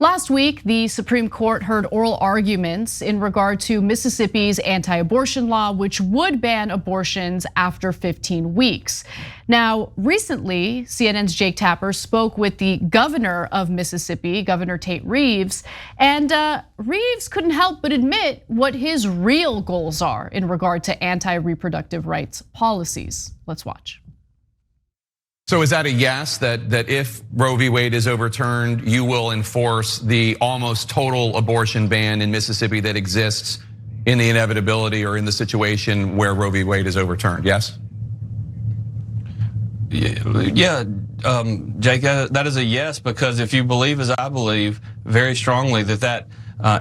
Last week, the Supreme Court heard oral arguments in regard to Mississippi's anti-abortion law, which would ban abortions after 15 weeks. Now, recently, CNN's Jake Tapper spoke with the governor of Mississippi, Governor Tate Reeves, and Reeves couldn't help but admit what his real goals are in regard to anti-reproductive rights policies. Let's watch. So is that a yes, that if Roe v. Wade is overturned, you will enforce the almost total abortion ban in Mississippi that exists in the inevitability or in the situation where Roe v. Wade is overturned? Yes? Yeah, Jake, that is a yes, because if you believe, as I believe very strongly, that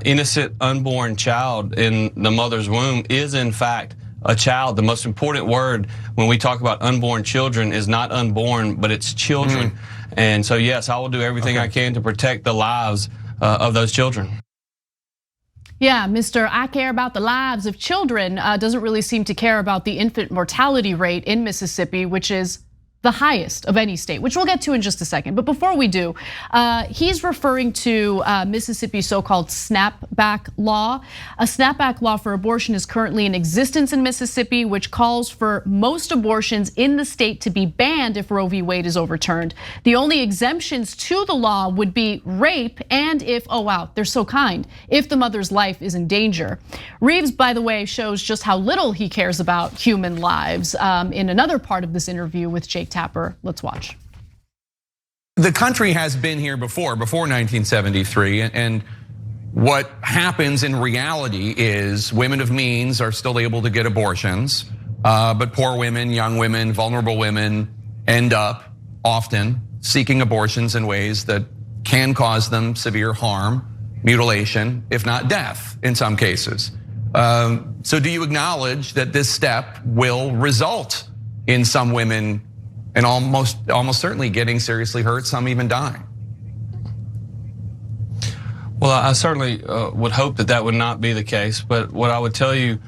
innocent unborn child in the mother's womb is in fact a child. The most important word when we talk about unborn children is not unborn, but it's children. And so, yes, I will do everything I can to protect the lives of those children. Yeah, Mr. I care about the lives of children doesn't really seem to care about the infant mortality rate in Mississippi, which is the highest of any state, which we'll get to in just a second. But before we do, he's referring to Mississippi's so-called Snapback Law. A Snapback Law for abortion is currently in existence in Mississippi, which calls for most abortions in the state to be banned if Roe v. Wade is overturned. The only exemptions to the law would be rape and if, oh wow, they're so kind, if the mother's life is in danger. Reeves, by the way, shows just how little he cares about human lives in another part of this interview with Jake Tapper. Let's watch. The country has been here before 1973, and what happens in reality is women of means are still able to get abortions, but poor women, young women, vulnerable women end up often seeking abortions in ways that can cause them severe harm, mutilation, if not death in some cases. So do you acknowledge that this step will result in some women and almost certainly getting seriously hurt, some even dying? Well, I certainly would hope that would not be the case. But what I would tell you,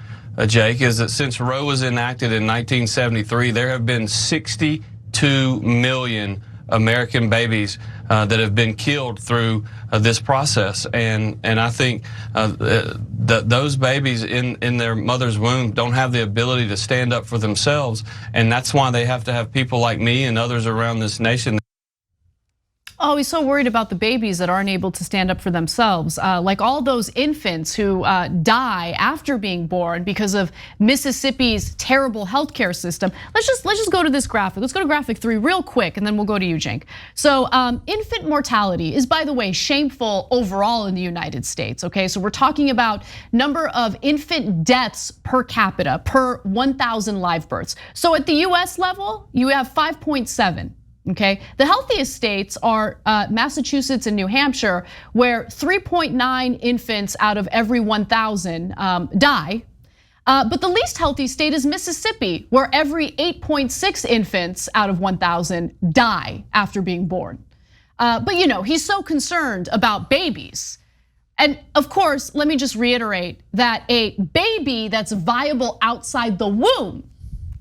Jake, is that since Roe was enacted in 1973, there have been 62 million American babies that have been killed through this process, and I think that those babies in their mother's womb don't have the ability to stand up for themselves, and that's why they have to have people like me and others around this nation. Oh, he's so worried about the babies that aren't able to stand up for themselves. Like all those infants who die after being born because of Mississippi's terrible healthcare system. Let's just go to this graphic. Let's go to graphic 3 real quick, and then we'll go to you, Cenk. So infant mortality is, by the way, shameful overall in the United States, okay? So we're talking about number of infant deaths per capita per 1,000 live births. So at the US level, you have 5.7. Okay, the healthiest states are Massachusetts and New Hampshire, where 3.9 infants out of every 1,000 die. But the least healthy state is Mississippi, where every 8.6 infants out of 1,000 die after being born. But you know, he's so concerned about babies. And of course, let me just reiterate that a baby that's viable outside the womb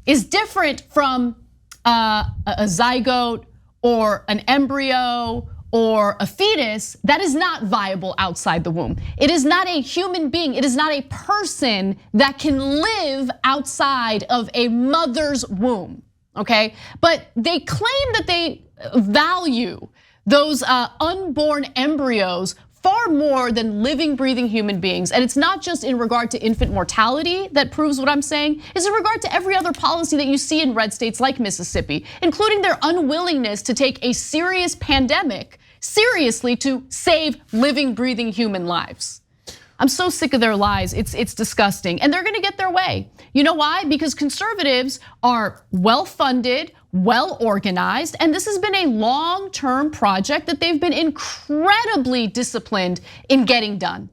is different from a zygote or an embryo or a fetus that is not viable outside the womb. It is not a human being. It is not a person that can live outside of a mother's womb, okay? But they claim that they value those unborn embryos far more than living, breathing human beings. And it's not just in regard to infant mortality that proves what I'm saying. It's in regard to every other policy that you see in red states like Mississippi, including their unwillingness to take a serious pandemic seriously to save living, breathing human lives. I'm so sick of their lies, it's disgusting. And they're gonna get their way. You know why? Because conservatives are well-funded, well-organized, and this has been a long-term project that they've been incredibly disciplined in getting done.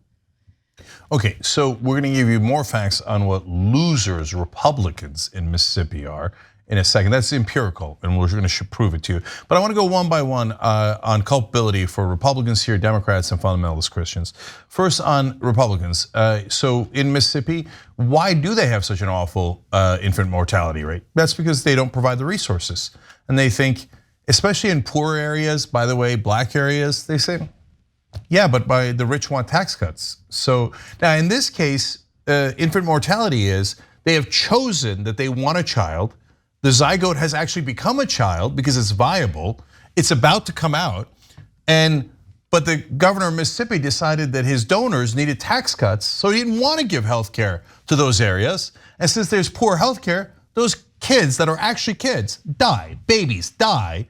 Okay, so we're gonna give you more facts on what losers Republicans in Mississippi are in a second. That's empirical, and we're gonna prove it to you. But I wanna go one by one on culpability for Republicans here, Democrats, and fundamentalist Christians. First on Republicans, so in Mississippi, why do they have such an awful infant mortality rate? That's because they don't provide the resources. And they think, especially in poor areas, by the way, black areas, they say, Yeah, but by the rich want tax cuts. So now in this case, infant mortality is they have chosen that they want a child. The zygote has actually become a child because it's viable. It's about to come out. But the governor of Mississippi decided that his donors needed tax cuts, so he didn't want to give health care to those areas. And since there's poor health care, those kids that are actually kids die, babies die,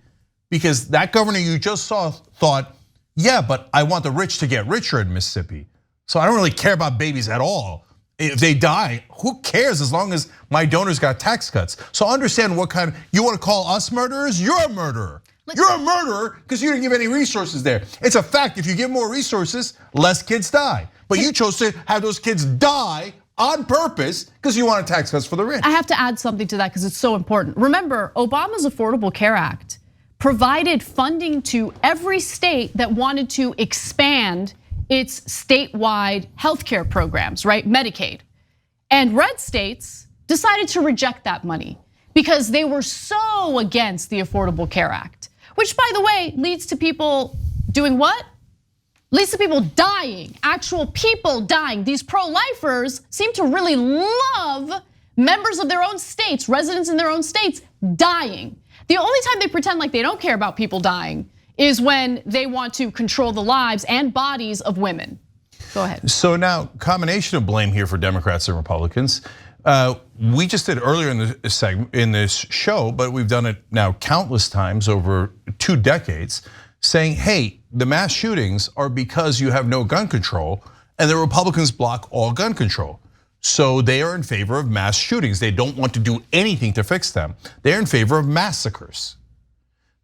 because that governor you just saw thought, yeah, but I want the rich to get richer in Mississippi. So I don't really care about babies at all. If they die, who cares as long as my donors got tax cuts? So understand what kind of, you want to call us murderers? You're a murderer. You're a murderer because you didn't give any resources there. It's a fact, if you give more resources, less kids die. But you chose to have those kids die on purpose because you wanted tax cuts for the rich. I have to add something to that because it's so important. Remember, Obama's Affordable Care Act provided funding to every state that wanted to expand its statewide healthcare programs, right? Medicaid. And red states decided to reject that money because they were so against the Affordable Care Act, which, by the way, leads to people doing what? Leads to people dying, actual people dying. These pro-lifers seem to really love members of their own states, residents in their own states, dying. The only time they pretend like they don't care about people dying is when they want to control the lives and bodies of women. Go ahead. So now, combination of blame here for Democrats and Republicans. We just did earlier in this show, but we've done it now countless times over 2 decades, saying, hey, the mass shootings are because you have no gun control, and the Republicans block all gun control. So they are in favor of mass shootings. They don't want to do anything to fix them. They're in favor of massacres.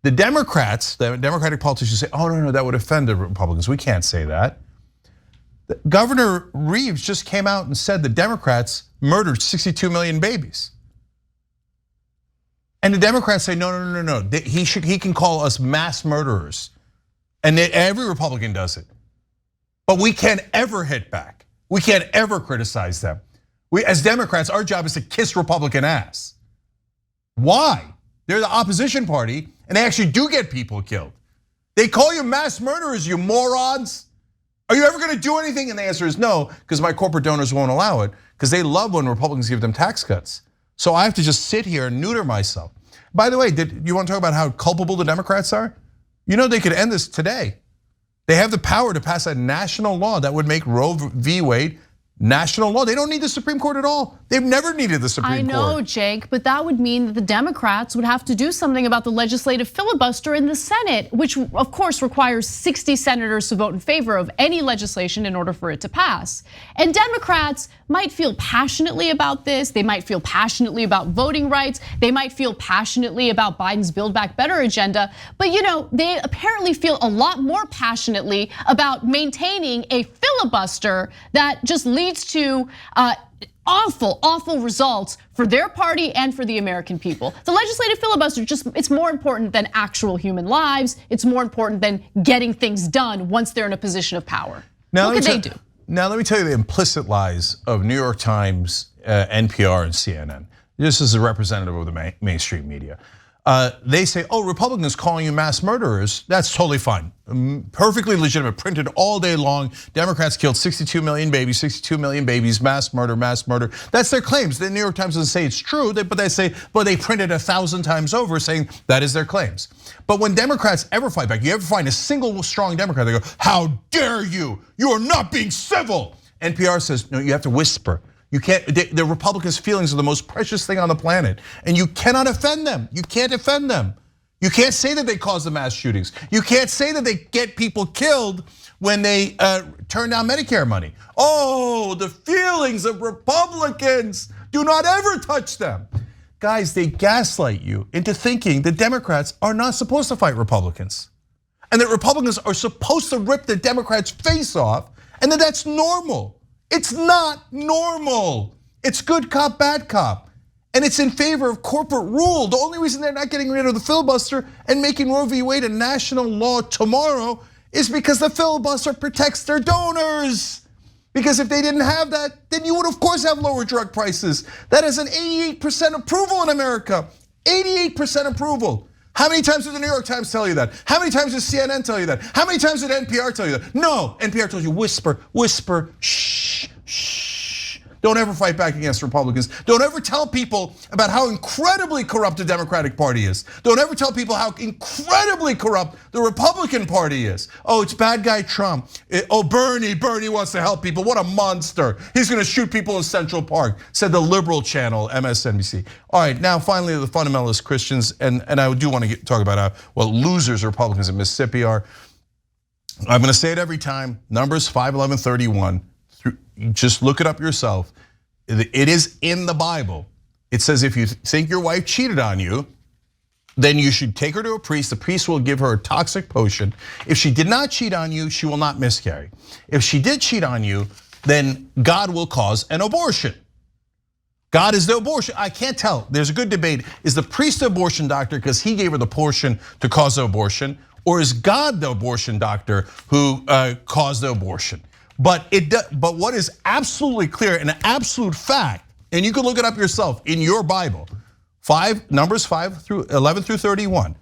The Democrats, the Democratic politicians say, oh, no, that would offend the Republicans. We can't say that. Governor Reeves just came out and said the Democrats murdered 62 million babies. And the Democrats say, no. He can call us mass murderers. And every Republican does it. But we can't ever hit back. We can't ever criticize them. As Democrats, our job is to kiss Republican ass. Why? They're the opposition party, and they actually do get people killed. They call you mass murderers, you morons. Are you ever gonna do anything? And the answer is no, because my corporate donors won't allow it, because they love when Republicans give them tax cuts. So I have to just sit here and neuter myself. By the way, you want to talk about how culpable the Democrats are? You know they could end this today. They have the power to pass a national law that would make Roe v. Wade national law. They don't need the Supreme Court at all. They've never needed the Supreme Court. I know, Cenk, but that would mean that the Democrats would have to do something about the legislative filibuster in the Senate, which of course requires 60 senators to vote in favor of any legislation in order for it to pass. And Democrats might feel passionately about this. They might feel passionately about voting rights. They might feel passionately about Biden's Build Back Better agenda. But they apparently feel a lot more passionately about maintaining a filibuster that just leads to awful results for their party and for the American people. The legislative filibuster it's more important than actual human lives. It's more important than getting things done once they're in a position of power. What could they do? Now let me tell you the implicit lies of New York Times, NPR, and CNN. This is a representative of the mainstream media. They say, Republicans calling you mass murderers, that's totally fine. Perfectly legitimate, printed all day long. Democrats killed 62 million babies, mass murder. That's their claims. The New York Times doesn't say it's true, but they say, but they printed 1,000 times over saying that is their claims. But when Democrats ever fight back, you ever find a single strong Democrat, they go, how dare you? You are not being civil. NPR says, no, you have to whisper. You can't, the Republicans' feelings are the most precious thing on the planet, and you cannot offend them. You can't defend them. You can't say that they cause the mass shootings. You can't say that they get people killed when they turn down Medicare money. The feelings of Republicans, do not ever touch them. Guys, they gaslight you into thinking that Democrats are not supposed to fight Republicans, and that Republicans are supposed to rip the Democrats' face off, and that that's normal. It's not normal. It's good cop, bad cop. And it's in favor of corporate rule. The only reason they're not getting rid of the filibuster and making Roe v. Wade a national law tomorrow is because the filibuster protects their donors. Because if they didn't have that, then you would of course have lower drug prices. That is an 88% approval in America. 88% approval. How many times did the New York Times tell you that? How many times did CNN tell you that? How many times did NPR tell you that? No, NPR told you whisper, whisper, shh, shh. Don't ever fight back against Republicans. Don't ever tell people about how incredibly corrupt the Democratic Party is. Don't ever tell people how incredibly corrupt the Republican Party is. Oh, it's bad guy Trump. Oh, Bernie wants to help people. What a monster. He's gonna shoot people in Central Park, said the liberal channel, MSNBC. All right, now finally the fundamentalist Christians, and I do want to talk about what losers Republicans in Mississippi are. I'm gonna say it every time, Numbers 5:11-31. Just look it up yourself. It is in the Bible. It says if you think your wife cheated on you, then you should take her to a priest. The priest will give her a toxic potion. If she did not cheat on you, she will not miscarry. If she did cheat on you, then God will cause an abortion. God is the abortion. I can't tell. There's a good debate. Is the priest the abortion doctor because he gave her the potion to cause the abortion? Or is God the abortion doctor who caused the abortion? But what is absolutely clear and an absolute fact, and you can look it up yourself in your Bible, Numbers 5:11-31.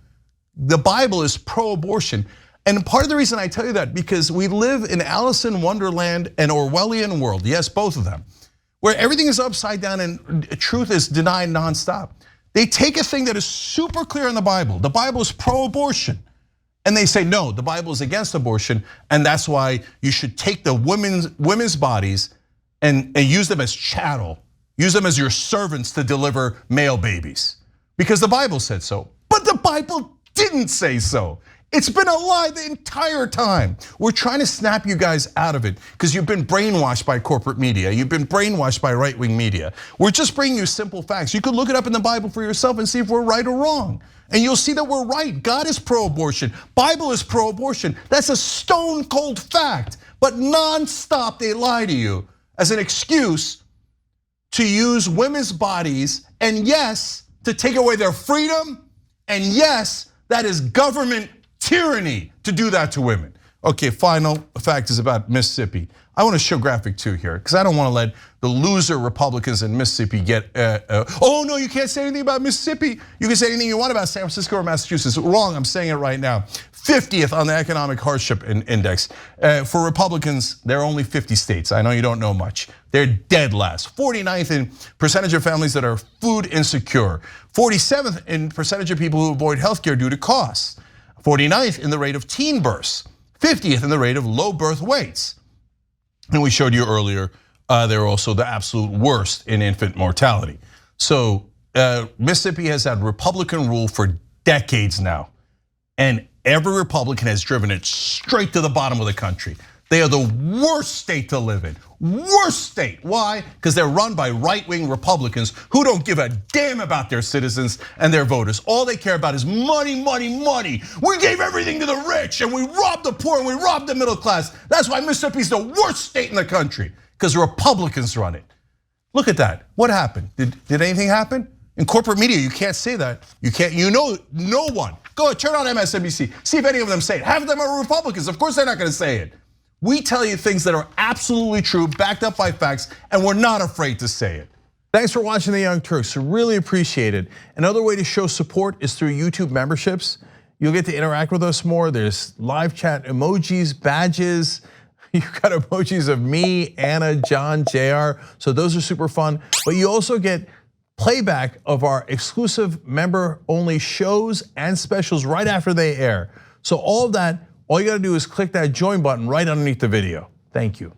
The Bible is pro-abortion. And part of the reason I tell you that, because we live in Alice in Wonderland and Orwellian world, yes, both of them, where everything is upside down and truth is denied nonstop. They take a thing that is super clear in the Bible is pro-abortion. And they say, no, the Bible is against abortion, and that's why you should take the women's bodies and use them as chattel, use them as your servants to deliver male babies. Because the Bible said so. But the Bible didn't say so. It's been a lie the entire time. We're trying to snap you guys out of it because you've been brainwashed by corporate media. You've been brainwashed by right-wing media. We're just bringing you simple facts. You could look it up in the Bible for yourself and see if we're right or wrong. And you'll see that we're right. God is pro-abortion. Bible is pro-abortion. That's a stone cold fact. But nonstop they lie to you as an excuse to use women's bodies, and yes, to take away their freedom, and yes, that is government tyranny to do that to women. Okay, final fact is about Mississippi. I want to show graphic 2 here because I don't want to let the loser Republicans in Mississippi get, oh no, you can't say anything about Mississippi. You can say anything you want about San Francisco or Massachusetts. Wrong, I'm saying it right now. 50th on the economic hardship index. For Republicans, there are only 50 states. I know you don't know much. They're dead last. 49th in percentage of families that are food insecure. 47th in percentage of people who avoid healthcare due to costs. 49th in the rate of teen births. 50th in the rate of low birth weights. And we showed you earlier, they're also the absolute worst in infant mortality. So Mississippi has had Republican rule for decades now. And every Republican has driven it straight to the bottom of the country. They are the worst state to live in. Worst state, why? Because they're run by right-wing Republicans who don't give a damn about their citizens and their voters. All they care about is money, money, money. We gave everything to the rich and we robbed the poor and we robbed the middle class. That's why Mississippi's the worst state in the country, because the Republicans run it. Look at that, what happened? Did anything happen? In corporate media, you can't say that. You can't, no one. Go ahead, turn on MSNBC, see if any of them say it. Half of them are Republicans, of course they're not gonna say it. We tell you things that are absolutely true, backed up by facts, and we're not afraid to say it. Thanks for watching The Young Turks, really appreciate it. Another way to show support is through YouTube memberships. You'll get to interact with us more. There's live chat emojis, badges. You've got emojis of me, Anna, John, JR, so those are super fun. But you also get playback of our exclusive member-only shows and specials right after they air. So all of that, all you gotta do is click that join button right underneath the video. Thank you.